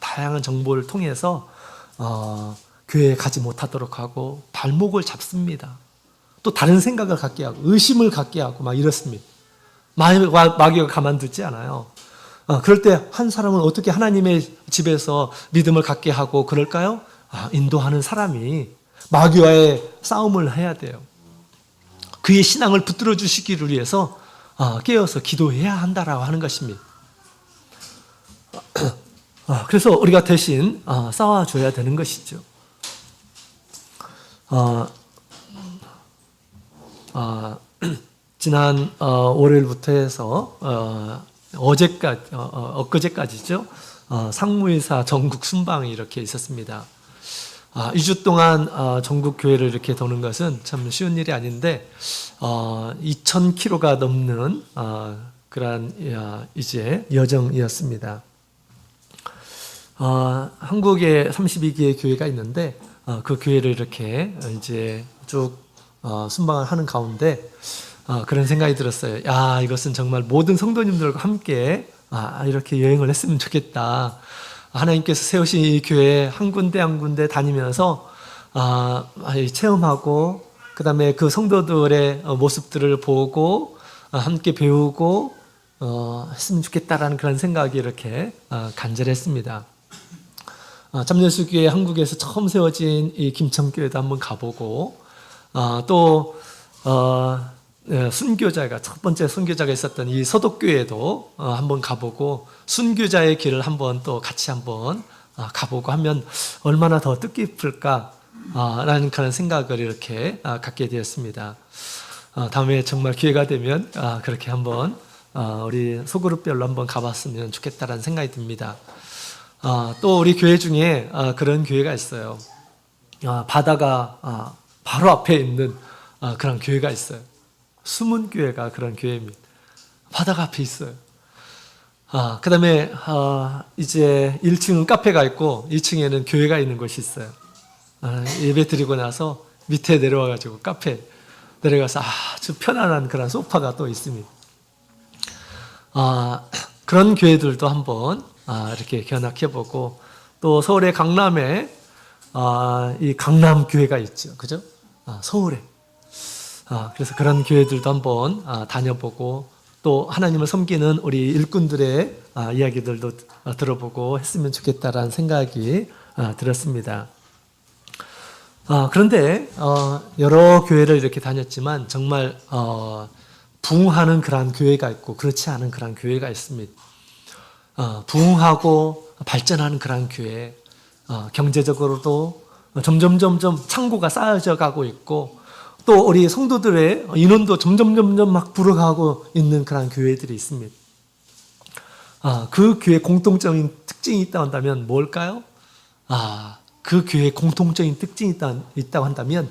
다양한 정보를 통해서 교회에 가지 못하도록 하고 발목을 잡습니다. 또 다른 생각을 갖게 하고 의심을 갖게 하고 막 이렇습니다. 마귀가 가만두지 않아요. 그럴 때 한 사람은 어떻게 하나님의 집에서 믿음을 갖게 하고 그럴까요? 인도하는 사람이 마귀와의 싸움을 해야 돼요. 그의 신앙을 붙들어 주시기를 위해서 깨어서 기도해야 한다라고 하는 것입니다. 그래서 우리가 대신 싸워줘야 되는 것이죠. 지난 월요일부터 해서 엊그제까지죠. 상무이사 전국 순방이 이렇게 있었습니다. 2주 동안 전국 교회를 이렇게 도는 것은 참 쉬운 일이 아닌데 2,000km가 넘는 그러한 이제 여정이었습니다. 한국에 32개의 교회가 있는데 그 교회를 이렇게 이제 쭉 순방을 하는 가운데 그런 생각이 들었어요. 야, 이것은 정말 모든 성도님들과 함께 이렇게 여행을 했으면 좋겠다. 하나님께서 세우신 이 교회 한 군데 한 군데 다니면서 체험하고 그 다음에 그 성도들의 모습들을 보고 함께 배우고 했으면 좋겠다라는 그런 생각이 이렇게 간절했습니다. 참여수교회 한국에서 처음 세워진 이 김천교회도 한번 가보고 또 순교자가 첫 번째 순교자가 있었던 이 서독교회도 한번 가보고 순교자의 길을 한번 또 같이 한번 가보고 하면 얼마나 더 뜻깊을까 라는 그런 생각을 이렇게 갖게 되었습니다. 다음에 정말 기회가 되면 그렇게 한번 우리 소그룹별로 한번 가봤으면 좋겠다라는 생각이 듭니다. 또 우리 교회 중에 그런 교회가 있어요. 바다가 바로 앞에 있는 그런 교회가 있어요. 숨은 교회가 그런 교회입니다. 바다가 앞에 있어요. 그 다음에 이제 1층은 카페가 있고 2층에는 교회가 있는 곳이 있어요. 예배 드리고 나서 밑에 내려와가지고 카페 내려가서 아주 편안한 그런 소파가 또 있습니다. 그런 교회들도 한번 이렇게 견학해보고 또 서울의 강남에 이 강남교회가 있죠. 그죠? 서울에. 그래서 그런 교회들도 한번 다녀보고 또 하나님을 섬기는 우리 일꾼들의 이야기들도 들어보고 했으면 좋겠다라는 생각이 들었습니다. 그런데 여러 교회를 이렇게 다녔지만 정말 부흥하는 그런 교회가 있고 그렇지 않은 그런 교회가 있습니다. 부흥하고 발전하는 그런 교회, 경제적으로도 점점 창고가 쌓여져 가고 있고 또 우리 성도들의 인원도 점점 막 불어가고 있는 그런 교회들이 있습니다. 그 교회 공통적인 특징이 있다고 한다면 뭘까요? 그 교회의 공통적인 특징이 있다고 한다면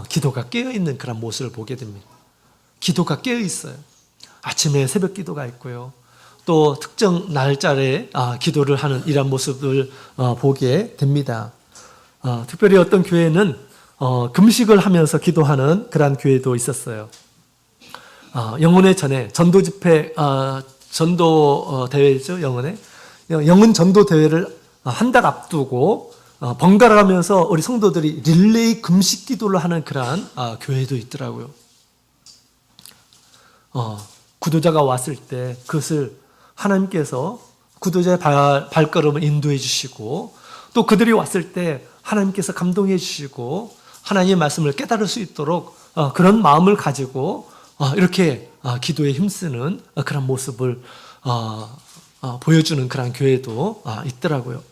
기도가 깨어있는 그런 모습을 보게 됩니다. 기도가 깨어있어요. 아침에 새벽 기도가 있고요. 또 특정 날짜에 기도를 하는 이런 모습을 보게 됩니다. 특별히 어떤 교회는 금식을 하면서 기도하는 그런 교회도 있었어요. 영혼의 전에 전도 집회, 전도 대회죠. 영혼 전도 대회를 한 달 앞두고 번갈아 가면서 우리 성도들이 릴레이 금식 기도를 하는 그런 교회도 있더라고요. 구도자가 왔을 때 그것을 하나님께서 구도자의 발걸음을 인도해 주시고 또 그들이 왔을 때 하나님께서 감동해 주시고 하나님의 말씀을 깨달을 수 있도록 그런 마음을 가지고 이렇게 기도에 힘쓰는 그런 모습을 보여주는 그런 교회도 있더라고요.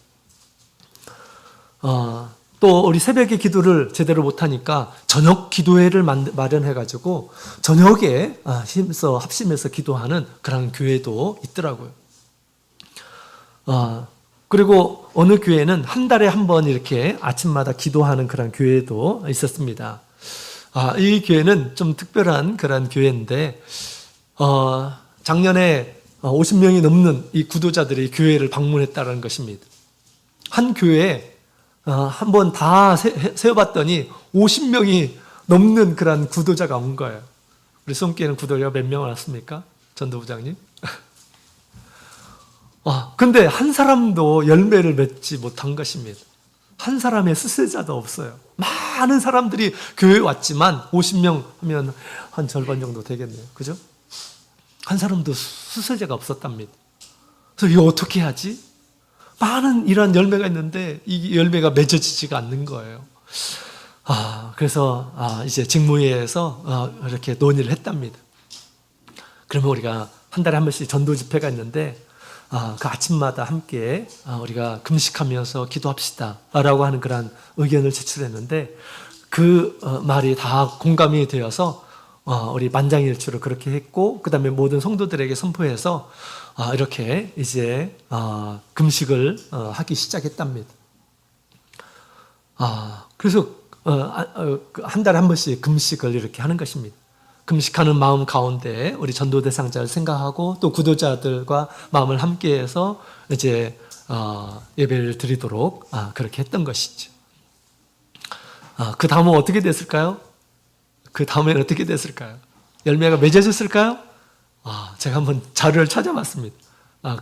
또 우리 새벽에 기도를 제대로 못하니까 저녁 기도회를 마련해가지고 저녁에 합심해서 기도하는 그런 교회도 있더라고요. 그리고 어느 교회는 한 달에 한 번 이렇게 아침마다 기도하는 그런 교회도 있었습니다. 이 교회는 좀 특별한 그런 교회인데, 작년에 50명이 넘는 이 구도자들이 교회를 방문했다는 것입니다. 한 교회에 한번 다 세어봤더니 50명이 넘는 그런 구도자가 온 거예요. 우리 손교회는 구도자가 몇 명 왔습니까? 전도부장님? 근데 한 사람도 열매를 맺지 못한 것입니다. 한 사람의 수세자도 없어요. 많은 사람들이 교회에 왔지만 50명 하면 한 절반 정도 되겠네요. 그죠? 한 사람도 수세자가 없었답니다. 그래서 이거 어떻게 하지? 많은 이런 열매가 있는데 이 열매가 맺어지지가 않는 거예요. 그래서 이제 직무회의에서 이렇게 논의를 했답니다. 그러면 우리가 한 달에 한 번씩 전도 집회가 있는데 그 아침마다 함께 우리가 금식하면서 기도합시다 라고 하는 그런 의견을 제출했는데 그 말이 다 공감이 되어서 우리 만장일치로 그렇게 했고 그 다음에 모든 성도들에게 선포해서 이렇게 이제 금식을 하기 시작했답니다. 그래서 한 달에 한 번씩 금식을 이렇게 하는 것입니다. 금식하는 마음 가운데 우리 전도 대상자를 생각하고 또 구도자들과 마음을 함께해서 이제 예배를 드리도록 그렇게 했던 것이죠. 그 다음은 어떻게 됐을까요? 그 다음에는 어떻게 됐을까요? 열매가 맺어졌을까요? 제가 한번 자료를 찾아봤습니다.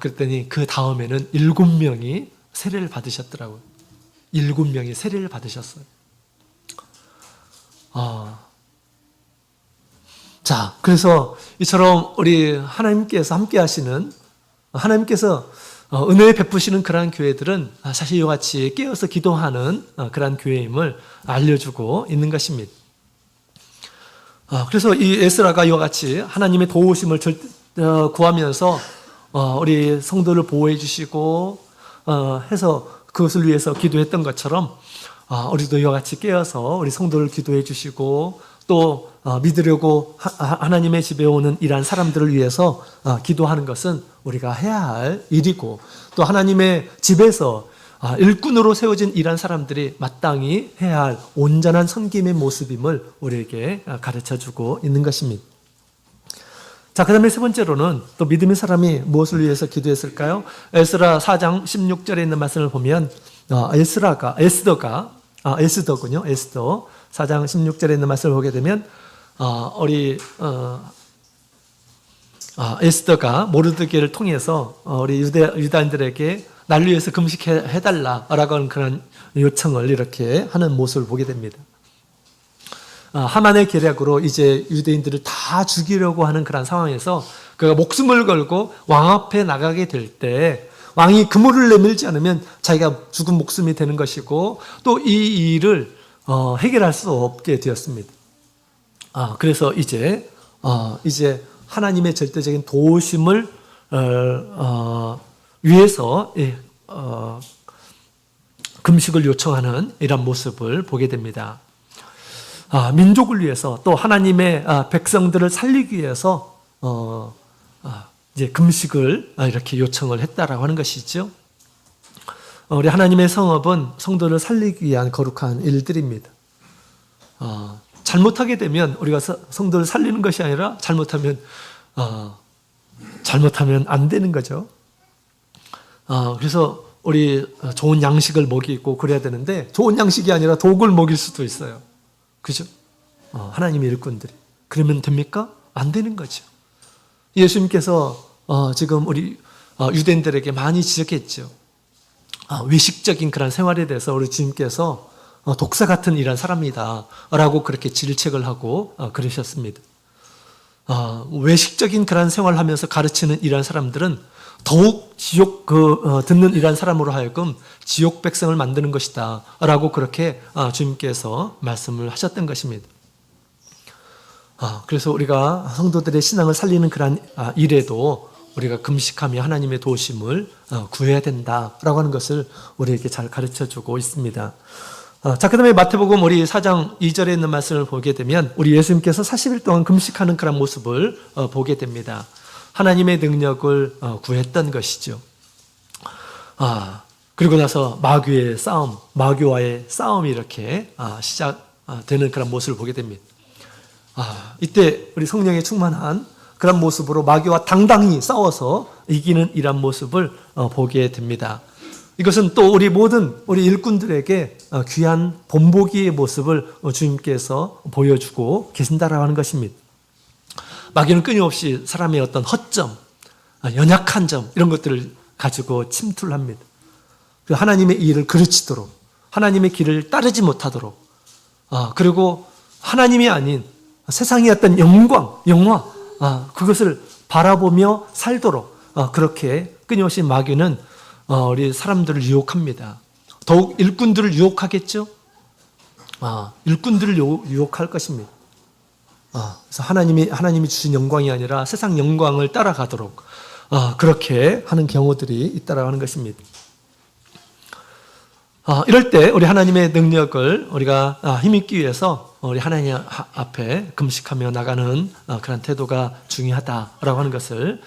그랬더니 그 다음에는 7명이 세례를 받으셨더라고요. 7명이 세례를 받으셨어요. 자, 그래서 이처럼 우리 하나님께서 함께 하시는, 하나님께서 은혜 베푸시는 그러한 교회들은 사실 이와 같이 깨어서 기도하는 그러한 교회임을 알려주고 있는 것입니다. 그래서 이 에스라가 이와 같이 하나님의 도우심을 구하면서 우리 성도를 보호해 주시고 해서 그것을 위해서 기도했던 것처럼 우리도 이와 같이 깨어서 우리 성도를 기도해 주시고 또 믿으려고 하나님의 집에 오는 이러한 사람들을 위해서 기도하는 것은 우리가 해야 할 일이고 또 하나님의 집에서 일꾼으로 세워진 이러한 사람들이 마땅히 해야 할 온전한 섬김의 모습임을 우리에게 가르쳐주고 있는 것입니다. 자, 그 다음에 세 번째로는 또 믿음의 사람이 무엇을 위해서 기도했을까요? 에스라 4장 16절에 있는 말씀을 보면 에스더군요. 에스더 4장 16절에 있는 말씀을 보게 되면 우리 에스더가 모르드게를 통해서 우리 유다인들에게 날 위해서 금식해달라라고 하는 그런 요청을 이렇게 하는 모습을 보게 됩니다. 하만의 계략으로 이제 유대인들을 다 죽이려고 하는 그런 상황에서 그가 목숨을 걸고 왕 앞에 나가게 될 때 왕이 그물을 내밀지 않으면 자기가 죽은 목숨이 되는 것이고 또 이 일을 해결할 수 없게 되었습니다. 그래서 이제 하나님의 절대적인 도우심을 위해서 금식을 요청하는 이런 모습을 보게 됩니다. 민족을 위해서 또 하나님의 백성들을 살리기 위해서 이제 금식을 이렇게 요청을 했다라고 하는 것이죠. 우리 하나님의 성업은 성도를 살리기 위한 거룩한 일들입니다. 잘못하게 되면 우리가 성도를 살리는 것이 아니라 잘못하면 안 되는 거죠. 그래서 우리 좋은 양식을 먹이고 그래야 되는데 좋은 양식이 아니라 독을 먹일 수도 있어요. 그죠? 하나님의 일꾼들이. 그러면 됩니까? 안 되는 거죠. 예수님께서 지금 우리 유대인들에게 많이 지적했죠. 외식적인 그런 생활에 대해서 우리 주님께서 독사 같은 이런 사람이다 라고 그렇게 질책을 하고 그러셨습니다. 외식적인 그런 생활을 하면서 가르치는 이런 사람들은 더욱 듣는 이런 사람으로 하여금 지옥 백성을 만드는 것이다 라고 그렇게 주님께서 말씀을 하셨던 것입니다. 그래서 우리가 성도들의 신앙을 살리는 그런 일에도 우리가 금식하며 하나님의 도우심을 구해야 된다라고 하는 것을 우리에게 잘 가르쳐주고 있습니다. 자, 그 다음에 마태복음 우리 4장 2절에 있는 말씀을 보게 되면 우리 예수님께서 40일 동안 금식하는 그런 모습을 보게 됩니다. 하나님의 능력을 구했던 것이죠. 그리고 나서 마귀와의 싸움이 이렇게 시작되는 그런 모습을 보게 됩니다. 이때 우리 성령에 충만한 그런 모습으로 마귀와 당당히 싸워서 이기는 이런 모습을 보게 됩니다. 이것은 또 우리 모든 우리 일꾼들에게 귀한 본보기의 모습을 주님께서 보여주고 계신다라고 하는 것입니다. 마귀는 끊임없이 사람의 어떤 허점, 연약한 점 이런 것들을 가지고 침투를 합니다. 하나님의 일을 그르치도록, 하나님의 길을 따르지 못하도록, 그리고 하나님이 아닌 세상의 어떤 영화, 그것을 바라보며 살도록 그렇게 끊임없이 마귀는 우리 사람들을 유혹합니다. 더욱 일꾼들을 유혹하겠죠? 일꾼들을 유혹할 것입니다. 그래서 하나님이 주신 영광이 아니라 세상 영광을 따라가도록 그렇게 하는 경우들이 있다라고 하는 것입니다. 이럴 때 우리 하나님의 능력을 우리가 힘입기 위해서 우리 하나님 앞에 금식하며 나가는 그런 태도가 중요하다라고 하는 것을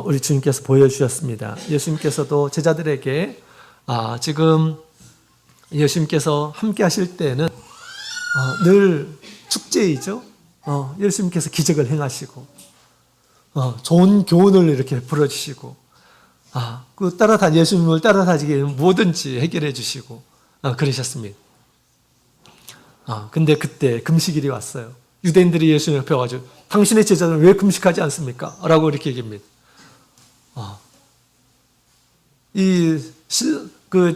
우리 주님께서 보여주셨습니다. 예수님께서도 제자들에게 지금 예수님께서 함께 하실 때는 늘 축제이죠. 예수님께서 기적을 행하시고 좋은 교훈을 이렇게 불어주시고 그 예수님을 따라다니기 뭐든지 해결해 주시고 그러셨습니다. 근데 그때 금식일이 왔어요. 유대인들이 예수님 옆에 와가지고 당신의 제자들은 왜 금식하지 않습니까? 라고 이렇게 얘기합니다.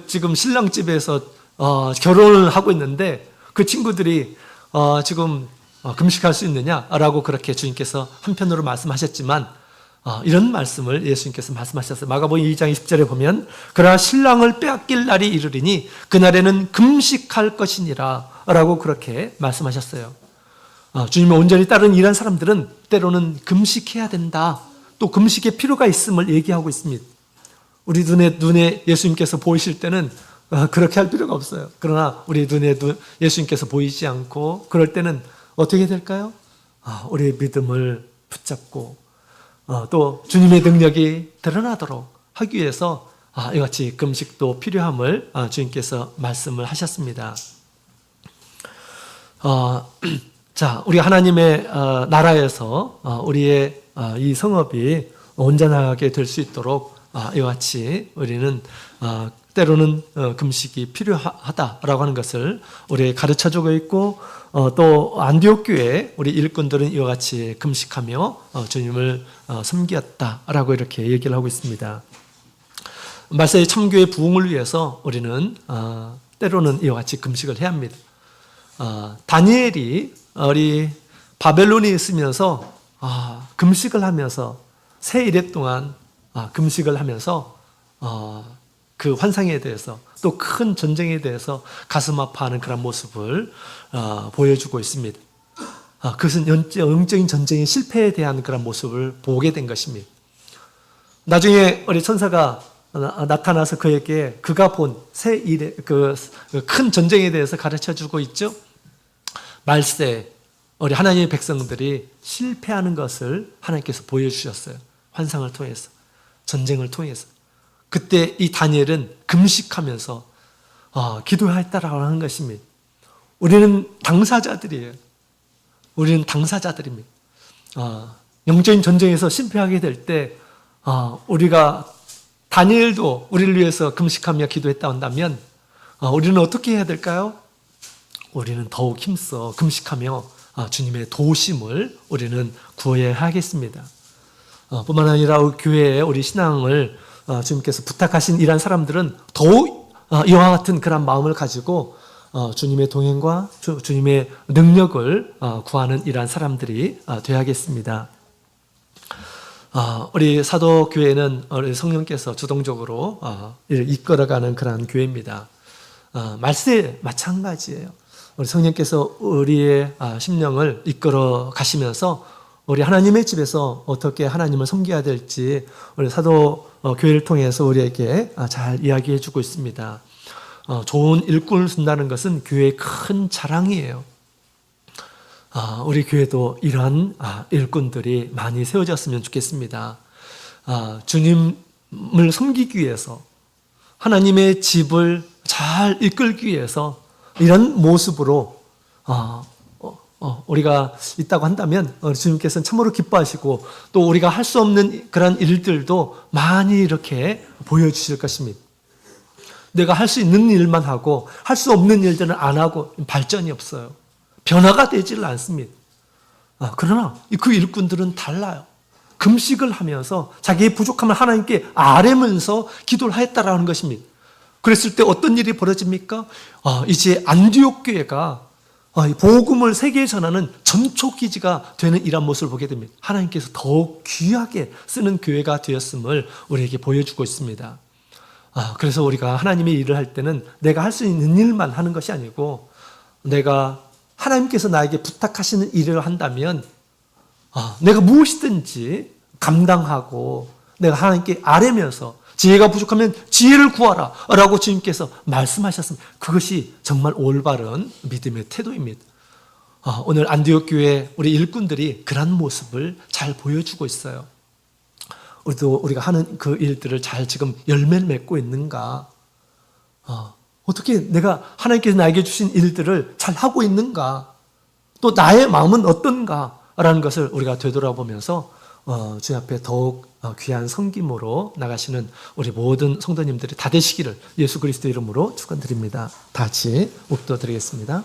지금 신랑집에서 결혼을 하고 있는데 그 친구들이 지금 금식할 수 있느냐라고 그렇게 주님께서 한편으로 말씀하셨지만 이런 말씀을 예수님께서 말씀하셨어요. 마가복음 2장 20절에 보면 그러나 신랑을 빼앗길 날이 이르리니 그날에는 금식할 것이니라 라고 그렇게 말씀하셨어요. 주님을 온전히 따르는 이런 사람들은 때로는 금식해야 된다. 또 금식의 필요가 있음을 얘기하고 있습니다. 우리 눈에 예수님께서 보이실 때는 그렇게 할 필요가 없어요. 그러나 우리 눈에 예수님께서 보이지 않고 그럴 때는 어떻게 될까요? 우리의 믿음을 붙잡고 또 주님의 능력이 드러나도록 하기 위해서 이같이 금식도 필요함을 주님께서 말씀을 하셨습니다. 자, 우리 하나님의 나라에서 우리의 이 성업이 온전하게 될 수 있도록 이같이 우리는 때로는 금식이 필요하다라고 하는 것을 우리에게 가르쳐주고 있고 또 안디옥 교회 우리 일꾼들은 이와 같이 금식하며 주님을 섬겼다라고 이렇게 얘기를 하고 있습니다. 말세의 참교의 부흥을 위해서 우리는 때로는 이와 같이 금식을 해야 합니다. 다니엘이 우리 바벨론에 있으면서 금식을 하면서 새 이래 동안 금식을 하면서 그 환상에 대해서 또 큰 전쟁에 대해서 가슴 아파하는 그런 모습을 보여주고 있습니다. 그것은 영적인 전쟁의 실패에 대한 그런 모습을 보게 된 것입니다. 나중에 우리 천사가 나타나서 그에게 그가 본 새 일의 그 큰 전쟁에 대해서 가르쳐주고 있죠. 말세 우리 하나님의 백성들이 실패하는 것을 하나님께서 보여주셨어요. 환상을 통해서, 전쟁을 통해서. 그때 이 다니엘은 금식하면서 기도했다라고 하는 것입니다. 우리는 당사자들이에요. 우리는 당사자들입니다. 영적인 전쟁에서 실패하게 될 때 우리가 다니엘도 우리를 위해서 금식하며 기도했다 한다면 우리는 어떻게 해야 될까요? 우리는 더욱 힘써 금식하며 주님의 도우심을 우리는 구해야 하겠습니다. 뿐만 아니라 교회에 우리 신앙을 주님께서 부탁하신 이러한 사람들은 더욱 이와 같은 그런 마음을 가지고 주님의 동행과 주님의 능력을 구하는 이러한 사람들이 되어야겠습니다. 우리 사도교회는 우리 성령께서 주동적으로 이끌어가는 그런 교회입니다. 말세 마찬가지예요. 우리 성령께서 우리의 심령을 이끌어 가시면서 우리 하나님의 집에서 어떻게 하나님을 섬겨야 될지 우리 사도교회를 통해서 우리에게 잘 이야기해 주고 있습니다. 좋은 일꾼을 준다는 것은 교회의 큰 자랑이에요. 우리 교회도 이러한 일꾼들이 많이 세워졌으면 좋겠습니다. 주님을 섬기기 위해서 하나님의 집을 잘 이끌기 위해서 이런 모습으로 우리가 있다고 한다면 주님께서는 참으로 기뻐하시고 또 우리가 할 수 없는 그런 일들도 많이 이렇게 보여주실 것입니다. 내가 할 수 있는 일만 하고 할 수 없는 일들은 안 하고 발전이 없어요. 변화가 되지를 않습니다. 그러나 그 일꾼들은 달라요. 금식을 하면서 자기의 부족함을 하나님께 아뢰면서 기도를 하였다라는 것입니다. 그랬을 때 어떤 일이 벌어집니까? 이제 안디옥 교회가 복음을 세계에 전하는 전초기지가 되는 이런 모습을 보게 됩니다. 하나님께서 더욱 귀하게 쓰는 교회가 되었음을 우리에게 보여주고 있습니다. 그래서 우리가 하나님의 일을 할 때는 내가 할 수 있는 일만 하는 것이 아니고 내가 하나님께서 나에게 부탁하시는 일을 한다면 내가 무엇이든지 감당하고 내가 하나님께 아뢰면서 지혜가 부족하면 지혜를 구하라 라고 주님께서 말씀하셨습니다. 그것이 정말 올바른 믿음의 태도입니다. 오늘 안디옥 교회 우리 일꾼들이 그런 모습을 잘 보여주고 있어요. 우리가 하는 그 일들을 잘 지금 열매를 맺고 있는가? 어떻게 내가 하나님께서 나에게 주신 일들을 잘 하고 있는가? 또 나의 마음은 어떤가? 라는 것을 우리가 되돌아보면서 주님 앞에 더욱 귀한 섬김으로 나가시는 우리 모든 성도님들이 다 되시기를 예수 그리스도 이름으로 축원드립니다. 다 같이 묵도드리겠습니다.